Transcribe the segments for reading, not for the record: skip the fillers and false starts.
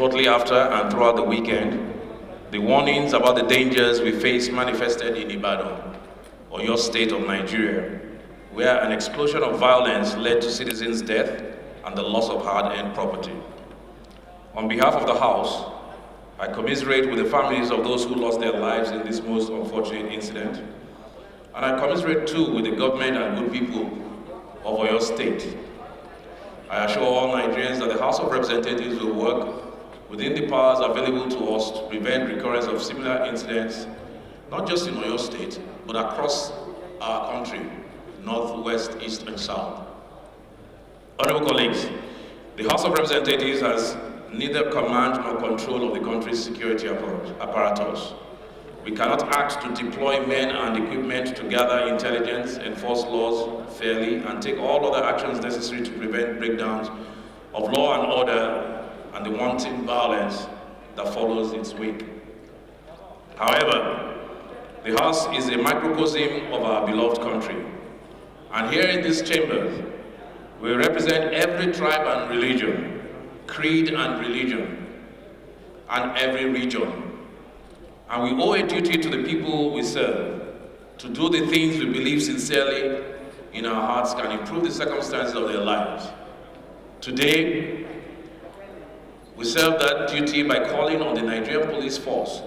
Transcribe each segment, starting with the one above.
Shortly after and throughout the weekend, the warnings about the dangers we face manifested in Ibadan, or your state of Nigeria, where an explosion of violence led to citizens' death and the loss of hard-earned property. On behalf of the House, I commiserate with the families of those who lost their lives in this most unfortunate incident, and I commiserate too with the government and good people of Oyo State. I assure all Nigerians that the House of Representatives will work within the powers available to us to prevent recurrence of similar incidents, not just in Oyo State, but across our country, north, west, east, and south. Honorable colleagues, the House of Representatives has neither command nor control of the country's security apparatus. We cannot act to deploy men and equipment to gather intelligence, enforce laws fairly, and take all other actions necessary to prevent breakdowns of law and order and the wanton violence that follows its wake. However, the House is a microcosm of our beloved country. And here in this chamber, we represent every tribe and religion, creed and religion, and every region. And we owe a duty to the people we serve to do the things we believe sincerely in our hearts can improve the circumstances of their lives. Today, we serve that duty by calling on the Nigerian police force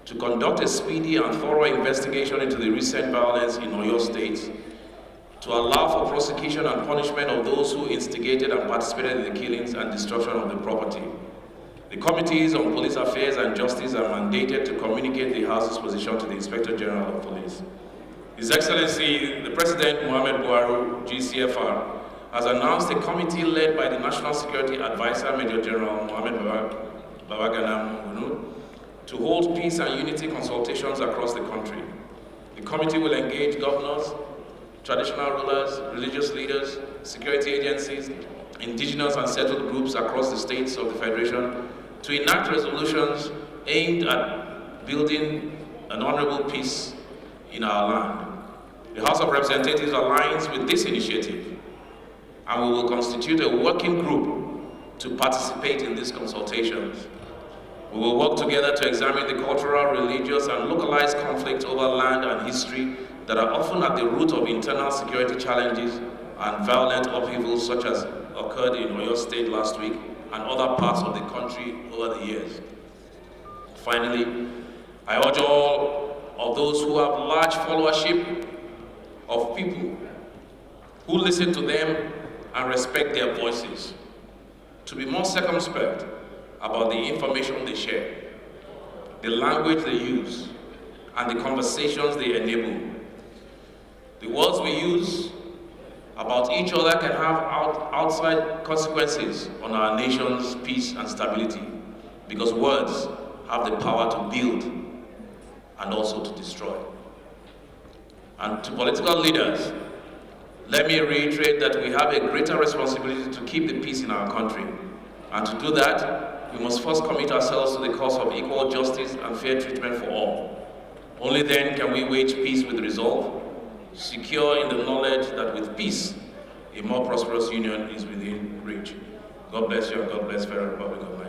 to conduct a speedy and thorough investigation into the recent violence in Oyo State, to allow for prosecution and punishment of those who instigated and participated in the killings and destruction of the property. The committees on police affairs and justice are mandated to communicate the House's position to the Inspector General of Police. His Excellency, the President Mohammed Buhari, GCFR, has announced a committee led by the National Security Advisor, Major General Mohammed Babagana, to hold peace and unity consultations across the country. The committee will engage governors, traditional rulers, religious leaders, security agencies, indigenous and settled groups across the states of the Federation to enact resolutions aimed at building an honorable peace in our land. The House of Representatives aligns with this initiative, and we will constitute a working group to participate in these consultations. We will work together to examine the cultural, religious, and localized conflicts over land and history that are often at the root of internal security challenges and violent upheavals such as occurred in Oyo State last week and other parts of the country over the years. Finally, I urge all of those who have large followership of people who listen to them and respect their voices to be more circumspect about the information they share, the language they use, and the conversations they enable. The words we use about each other can have outside consequences on our nation's peace and stability, because words have the power to build and also to destroy. And to political leaders, let me reiterate that we have a greater responsibility to keep the peace in our country. And to do that, we must first commit ourselves to the cause of equal justice and fair treatment for all. Only then can we wage peace with resolve, secure in the knowledge that with peace, a more prosperous union is within reach. God bless you and God bless Federal Republic of Nigeria.